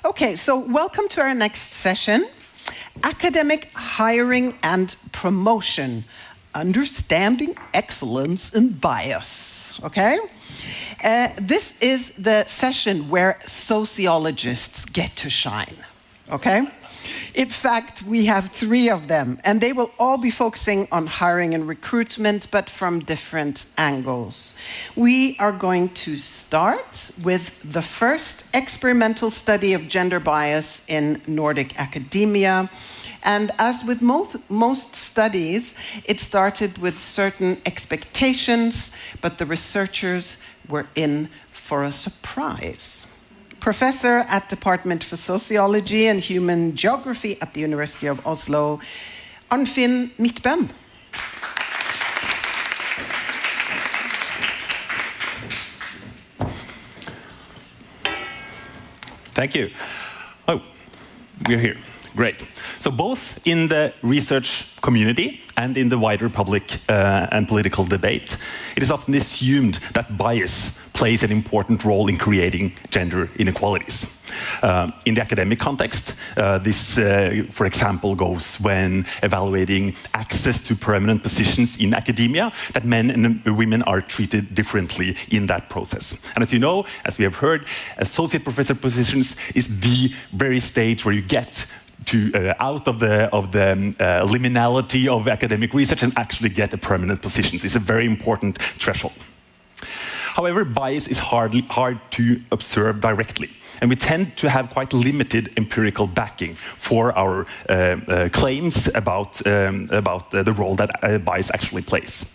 Okay, so welcome to our next session, Academic Hiring and Promotion, Understanding Excellence and Bias, okay? This is the session where sociologists get to shine, okay? In fact, we have 3 of them, and they will all be focusing on hiring and recruitment, but from different angles. We are going to start with the first experimental study of gender bias in Nordic academia. And as with most studies, it started with certain expectations, but the researchers were in for a surprise. Professor at Department for Sociology and Human Geography at the University of Oslo, Arnfinn Midtbø. Thank you. Oh, we're here. Great. So both in the research community and in the wider public and political debate, it is often assumed that bias plays an important role in creating gender inequalities. In the academic context, this, for example, goes when evaluating access to permanent positions in academia, that men and women are treated differently in that process. And as you know, as we have heard, associate professor positions is the very stage where you get to out of the liminality of academic research and actually get a permanent position. It's a very important threshold. However, bias is hard to observe directly, and we tend to have quite limited empirical backing for our claims about the role that bias actually plays.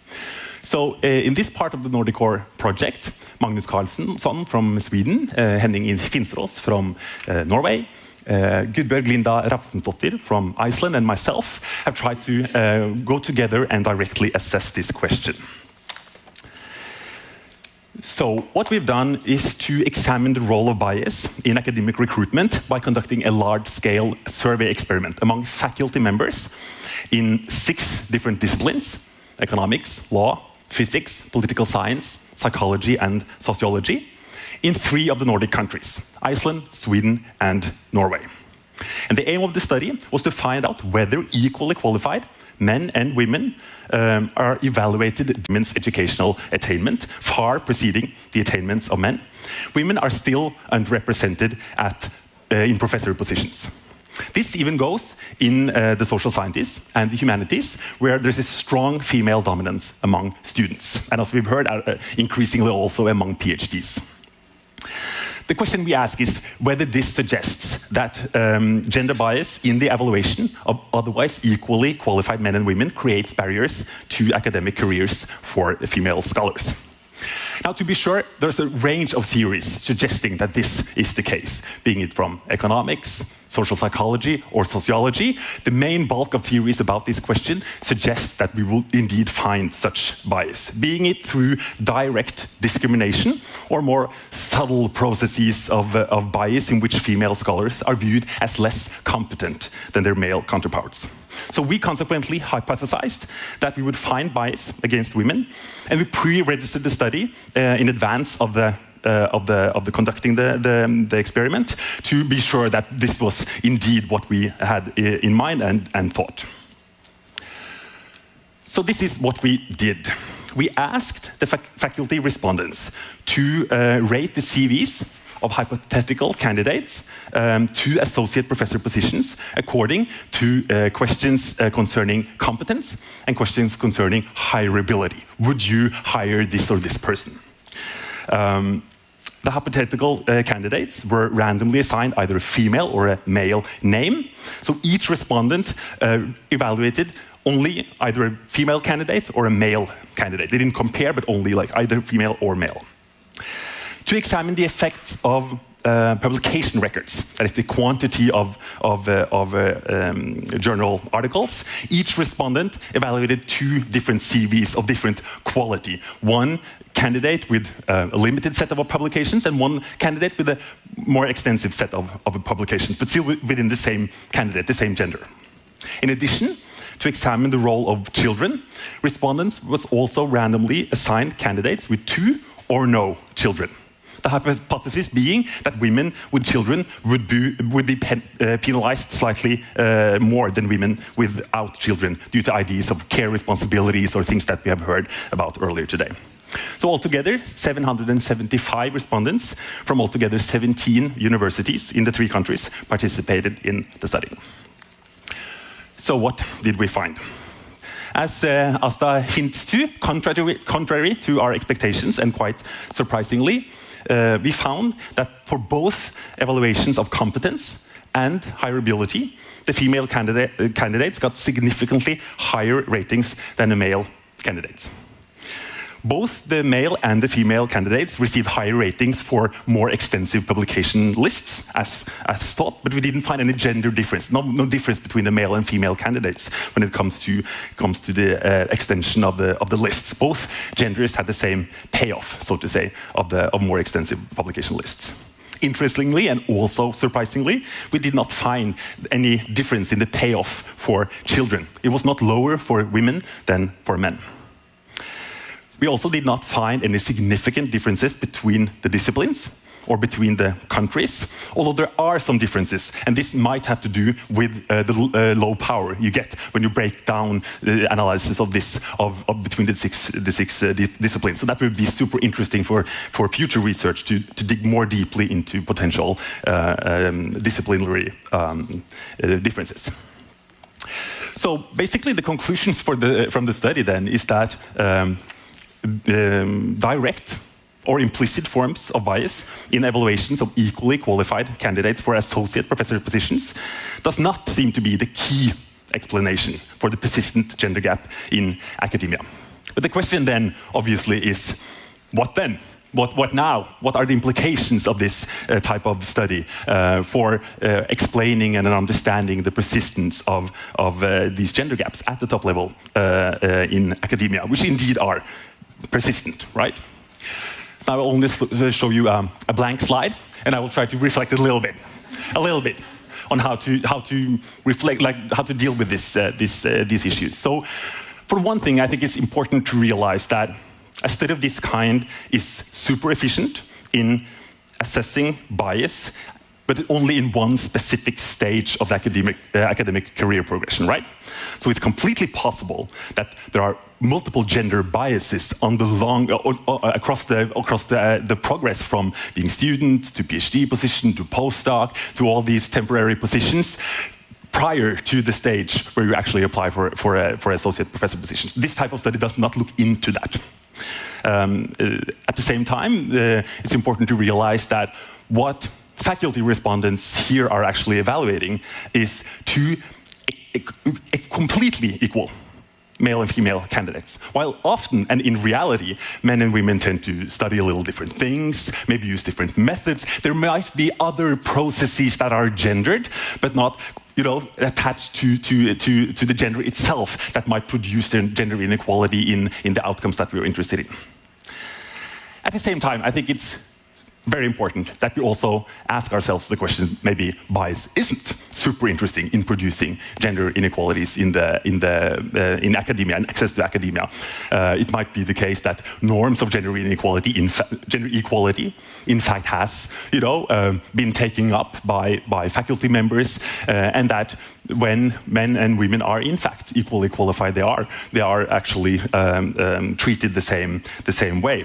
So in this part of the NORDICORE project, Magnus Carlsson from Sweden, Henning Finstrås from Norway, Gudbjørg Linda Rafnsdottir from Iceland, and myself have tried to go together and directly assess this question. So what we've done is to examine the role of bias in academic recruitment by conducting a large-scale survey experiment among faculty members in 6 different disciplines: economics, law, physics, political science, psychology, and sociology, in 3 of the Nordic countries: Iceland, Sweden, and Norway. And the aim of the study was to find out whether equally qualified men and women are evaluated women's educational attainment, far preceding the attainments of men. Women are still underrepresented in professor positions. This even goes in the social sciences and the humanities, where there's a strong female dominance among students, and as we've heard, increasingly also among PhDs. The question we ask is whether this suggests that gender bias in the evaluation of otherwise equally qualified men and women creates barriers to academic careers for female scholars. Now, to be sure, there's a range of theories suggesting that this is the case, being it from economics, social psychology, or sociology. The main bulk of theories about this question suggest that we will indeed find such bias, being it through direct discrimination or more subtle processes of bias in which female scholars are viewed as less competent than their male counterparts. So we consequently hypothesized that we would find bias against women, and we pre-registered the study in advance of conducting the experiment to be sure that this was indeed what we had in mind and thought. So this is what we did. We asked the faculty respondents to rate the CVs of hypothetical candidates to associate professor positions according to questions concerning competence and questions concerning hireability. Would you hire this or this person? The hypothetical candidates were randomly assigned either a female or a male name. So each respondent evaluated only either a female candidate or a male candidate. They didn't compare, but only like either female or male. To examine the effects of publication records, that is the quantity of journal articles, each respondent evaluated 2 different CVs of different quality. One candidate with a limited set of publications and one candidate with a more extensive set of publications, but still within the same candidate, the same gender. In addition, to examine the role of children, respondents was also randomly assigned candidates with 2 or no children. The hypothesis being that women with children would be penalized slightly more than women without children due to ideas of care responsibilities or things that we have heard about earlier today. So altogether, 775 respondents from altogether 17 universities in the 3 countries participated in the study. So what did we find? As Asta hints to, contrary to our expectations and quite surprisingly, we found that for both evaluations of competence and hireability, the female candidates got significantly higher ratings than the male candidates. Both the male and the female candidates received higher ratings for more extensive publication lists, as thought, but we didn't find any gender difference, no difference between the male and female candidates when it comes to the extension of the lists. Both genders had the same payoff, so to say, of more extensive publication lists. Interestingly, and also surprisingly, we did not find any difference in the payoff for children. It was not lower for women than for men. We also did not find any significant differences between the disciplines or between the countries, although there are some differences, and this might have to do with the low power you get when you break down the analysis of this between the six disciplines. So that would be super interesting for future research to dig more deeply into potential disciplinary differences. So basically, the conclusions from the study then is that direct or implicit forms of bias in evaluations of equally qualified candidates for associate professor positions does not seem to be the key explanation for the persistent gender gap in academia. But the question then, obviously, is what then? What now? What are the implications of this type of study for explaining and understanding the persistence of these gender gaps at the top level in academia, which indeed are persistent, right? So I will only show you a blank slide, and I will try to reflect a little bit on how to reflect, like how to deal with these issues. So, for one thing, I think it's important to realize that a study of this kind is super efficient in assessing bias, but only in one specific stage of the academic career progression, right? So it's completely possible that there are multiple gender biases on the across the progress from being student to PhD position to postdoc to all these temporary positions prior to the stage where you actually apply for associate professor positions. This type of study does not look into that. At the same time, it's important to realize that what faculty respondents here are actually evaluating is two completely equal male and female candidates. While often, and in reality, men and women tend to study a little different things, maybe use different methods. There might be other processes that are gendered, but not attached to the gender itself that might produce the gender inequality in the outcomes that we're interested in. At the same time, I think it's very important that we also ask ourselves the question, maybe bias isn't super interesting in producing gender inequalities in academia and access to academia. It might be the case that norms of gender inequality, gender equality, in fact has been taken up by faculty members, and that when men and women are in fact equally qualified, they are actually treated the same way.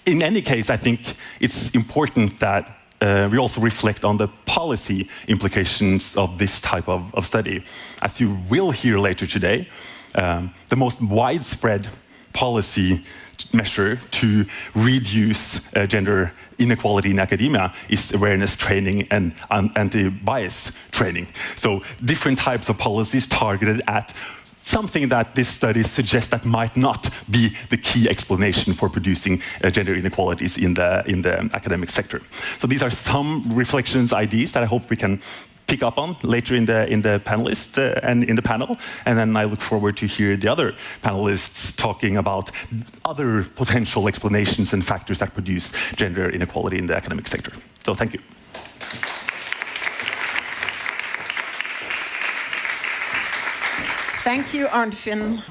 In any case, I think it's important that we also reflect on the policy implications of this type of study. As you will hear later today, the most widespread policy measure to reduce gender inequality in academia is awareness training and anti-bias training. So different types of policies targeted at something that this study suggests that might not be the key explanation for producing gender inequalities in the academic sector. So these are some reflections, ideas that I hope we can pick up on later in the panelists and in the panel. And then I look forward to hear the other panelists talking about other potential explanations and factors that produce gender inequality in the academic sector. So thank you. Thank you, Arnfinn.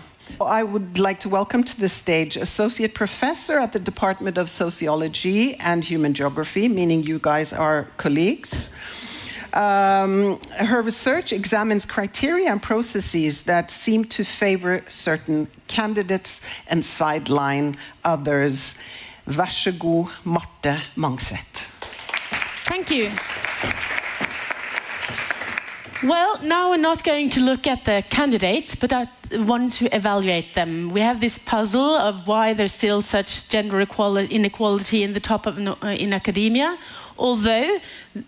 I would like to welcome to the stage Associate Professor at the Department of Sociology and Human Geography, meaning you guys are colleagues. Her research examines criteria and processes that seem to favor certain candidates and sideline others. Vær så god, Marte Mangset. Thank you. Well, now we're not going to look at the candidates, but at the ones who evaluate them. We have this puzzle of why there's still such gender inequality in the top of in academia. Although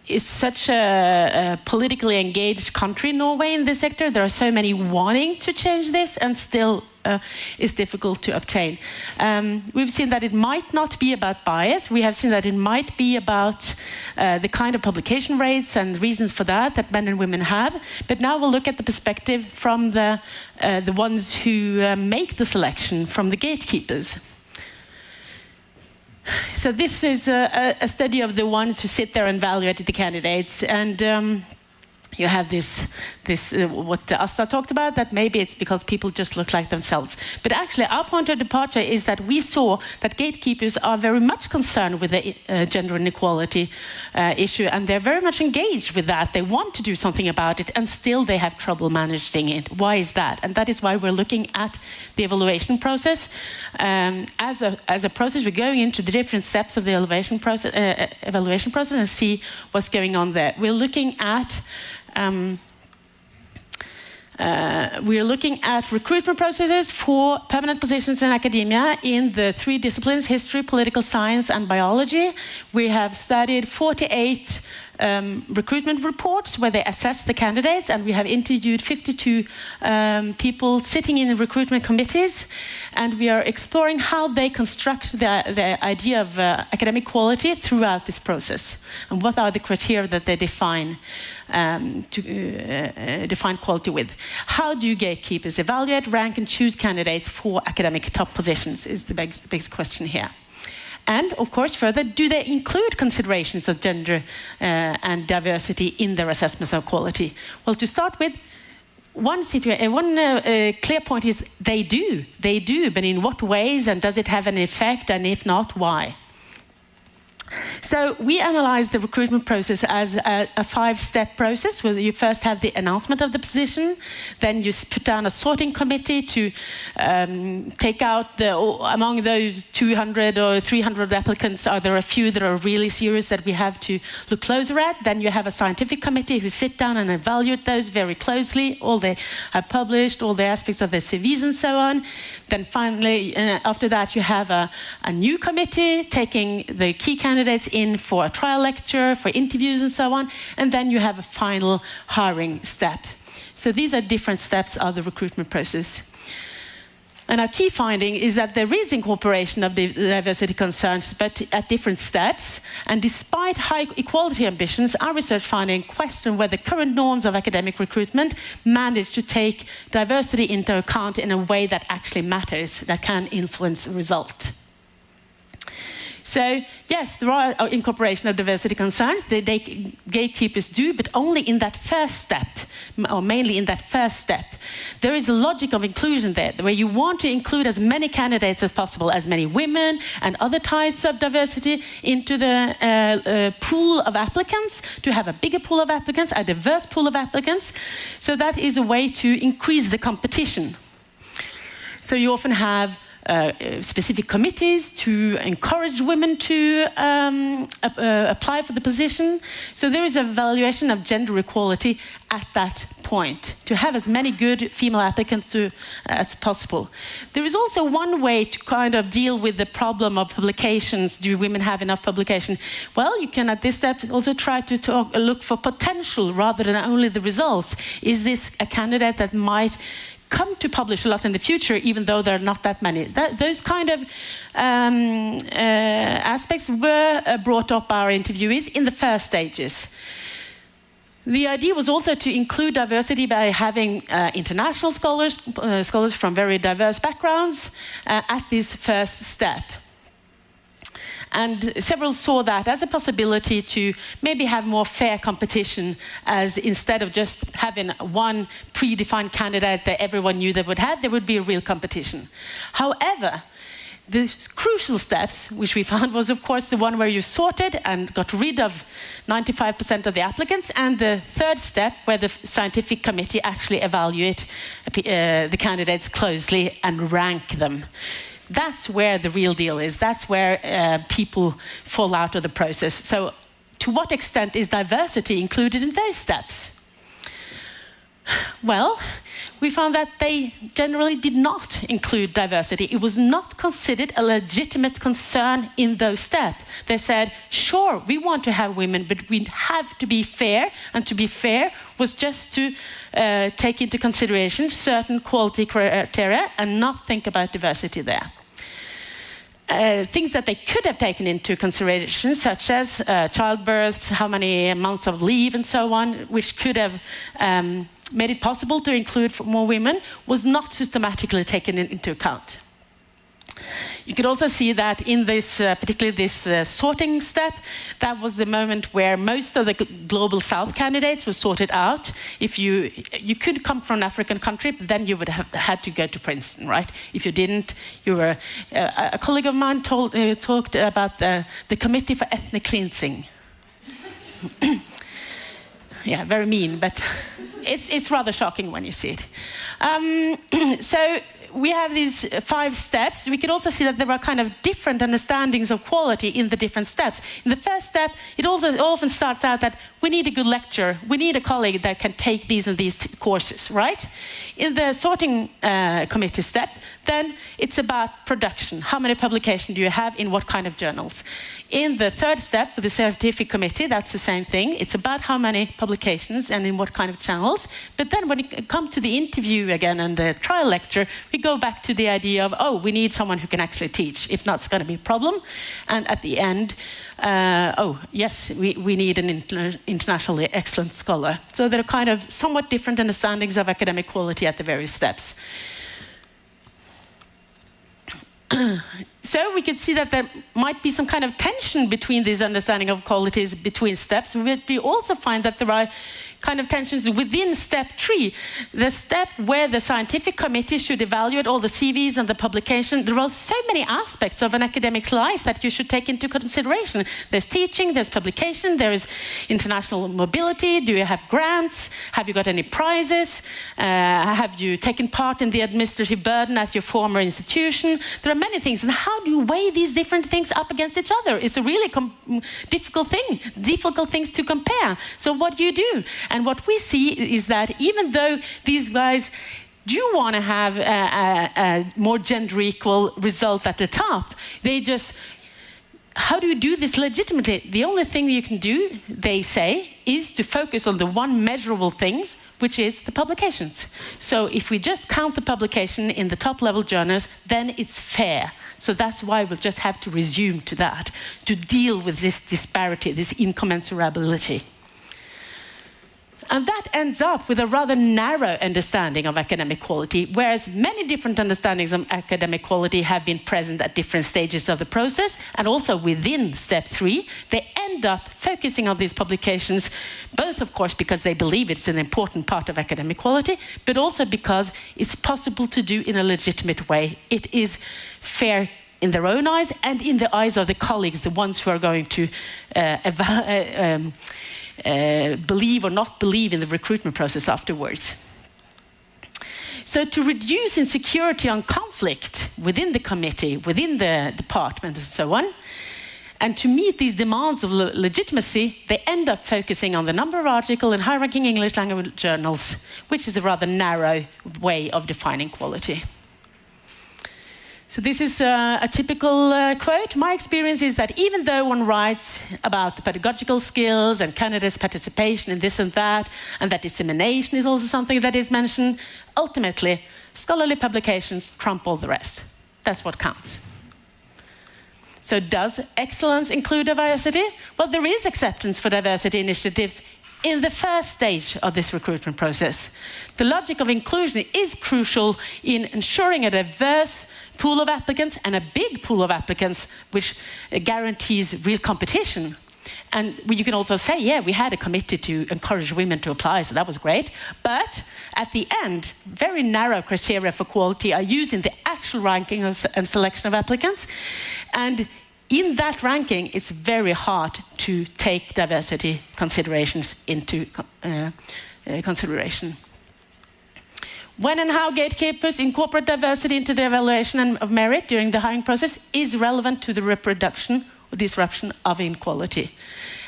it's such a politically engaged country, Norway, in this sector, there are so many wanting to change this, and still it's difficult to obtain. We've seen that it might not be about bias. We have seen that it might be about the kind of publication rates and reasons for that men and women have. But now we'll look at the perspective from the ones who make the selection, from the gatekeepers. So this is a study of the ones who sit there and evaluate the candidates, and you have this what Asta talked about, that maybe it's because people just look like themselves. But actually, our point of departure is that we saw that gatekeepers are very much concerned with the gender inequality issue, and they're very much engaged with that. They want to do something about it, and still they have trouble managing it. Why is that? And that is why we're looking at the evaluation process. As a process, we're going into the different steps of the evaluation process and see what's going on there. We're looking at recruitment processes for permanent positions in academia in the 3 disciplines: history, political science, and biology. We have studied 48 recruitment reports where they assess the candidates, and we have interviewed 52 people sitting in the recruitment committees, and we are exploring how they construct the idea of academic quality throughout this process, and what are the criteria that they define define quality with. How do gatekeepers evaluate, rank, and choose candidates for academic top positions is the biggest question here. And, of course, further, do they include considerations of gender and diversity in their assessments of quality? Well, to start with, one clear point is they do. They do, but in what ways, and does it have an effect, and if not, why? So we analyze the recruitment process as a 5-step process, where you first have the announcement of the position, then you put down a sorting committee to take out among those 200 or 300 applicants, are there a few that are really serious that we have to look closer at? Then you have a scientific committee who sit down and evaluate those very closely, all they have published, all the aspects of their CVs and so on. Then finally, after that, you have a new committee taking the key candidates in for a trial lecture, for interviews and so on, and then you have a final hiring step. So these are different steps of the recruitment process. And our key finding is that there is incorporation of diversity concerns, but at different steps. And despite high equality ambitions, our research finding question whether current norms of academic recruitment manage to take diversity into account in a way that actually matters, that can influence the result. So, yes, there are incorporation of diversity concerns. The gatekeepers do, but only in that first step, or mainly in that first step. There is a logic of inclusion there, where you want to include as many candidates as possible, as many women and other types of diversity into the pool of applicants, to have a bigger pool of applicants, a diverse pool of applicants. So that is a way to increase the competition. So you often have specific committees to encourage women to apply for the position. So there is a valuation of gender equality at that point, to have as many good female applicants as possible. There is also one way to kind of deal with the problem of publications. Do women have enough publication? Well, you can at this step also try to look for potential rather than only the results. Is this a candidate that might come to publish a lot in the future, even though there are not that many? Those kind of aspects were brought up by our interviewees in the first stages. The idea was also to include diversity by having international scholars from very diverse backgrounds at this first step. And several saw that as a possibility to maybe have more fair competition, as instead of just having one predefined candidate that everyone knew they would have, there would be a real competition. However, the crucial steps, which we found, was of course the one where you sorted and got rid of 95% of the applicants, and the third step where the scientific committee actually evaluate the candidates closely and rank them. That's where the real deal is. That's where people fall out of the process. So to what extent is diversity included in those steps? Well, we found that they generally did not include diversity. It was not considered a legitimate concern in those steps. They said, sure, we want to have women, but we have to be fair, and to be fair was just to take into consideration certain quality criteria and not think about diversity there. Things that they could have taken into consideration, such as childbirth, how many months of leave and so on, which could have made it possible to include more women, was not systematically taken into account. You could also see that in this, particularly this sorting step, that was the moment where most of the global South candidates were sorted out. If you could come from an African country, but then you would have had to go to Princeton, right? If you didn't, you were... a colleague of mine talked about the Committee for Ethnic Cleansing. Yeah, very mean, but it's rather shocking when you see it. So we have these 5 steps. We could also see that there are kind of different understandings of quality in the different steps. In the first step, it also often starts out that we need a good lecturer. We need a colleague that can take these and these courses, right? In the sorting committee step, then it's about production. How many publications do you have in what kind of journals? In the third step, with the scientific committee, that's the same thing. It's about how many publications and in what kind of channels. But then when it comes to the interview again and the trial lecture, we go back to the idea of, oh, we need someone who can actually teach. If not, it's going to be a problem. And at the end, oh, yes, we need an internationally excellent scholar. So there are kind of somewhat different understandings of academic quality at the various steps. So we could see that there might be some kind of tension between this understanding of qualities between steps. But we also find that there are kind of tensions within step 3, the step where the scientific committee should evaluate all the CVs and the publication. There are so many aspects of an academic's life that you should take into consideration. There's teaching, there's publication, there is international mobility. Do you have grants? Have you got any prizes? Have you taken part in the administrative burden at your former institution? There are many things. And how do you weigh these different things up against each other? It's a really difficult things to compare. So what do you do? And what we see is that even though these guys do want to have a more gender equal result at the top, they just, how do you do this legitimately? The only thing you can do, they say, is to focus on the one measurable things, which is the publications. So if we just count the publication in the top level journals, then it's fair. So that's why we'll just have to resume to that, to deal with this disparity, this incommensurability. And that ends up with a rather narrow understanding of academic quality, whereas many different understandings of academic quality have been present at different stages of the process, and also within step 3, they end up focusing on these publications, both, of course, because they believe it's an important part of academic quality, but also because it's possible to do in a legitimate way. It is fair in their own eyes and in the eyes of the colleagues, the ones who are going to believe or not believe in the recruitment process afterwards. So to reduce insecurity on conflict within the committee, within the department and so on, and to meet these demands of legitimacy, they end up focusing on the number of articles in high-ranking English language journals, which is a rather narrow way of defining quality. So this is a typical quote. My experience is that even though one writes about the pedagogical skills and candidates' participation in this and that dissemination is also something that is mentioned, ultimately, scholarly publications trump all the rest. That's what counts. So does excellence include diversity? Well, there is acceptance for diversity initiatives in the first stage of this recruitment process. The logic of inclusion is crucial in ensuring a diverse pool of applicants and a big pool of applicants, which guarantees real competition. And you can also say, yeah, we had a committee to encourage women to apply, so that was great. But at the end, very narrow criteria for quality are used in the actual ranking and selection of applicants. And in that ranking, it's very hard to take diversity considerations into consideration. When and how gatekeepers incorporate diversity into the evaluation of merit during the hiring process is relevant to the reproduction or disruption of inequality.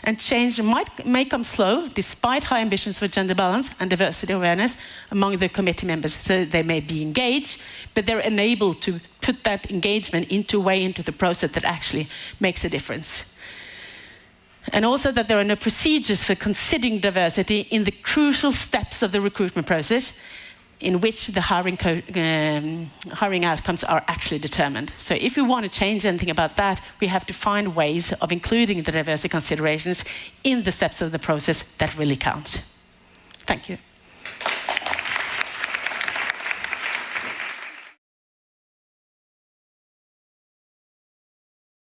And change may come slow, despite high ambitions for gender balance and diversity awareness among the committee members. So they may be engaged, but they're enabled to put that engagement into the process that actually makes a difference. And also that there are no procedures for considering diversity in the crucial steps of the recruitment process, in which the hiring outcomes are actually determined. So if we want to change anything about that, we have to find ways of including the diversity considerations in the steps of the process that really count. Thank you.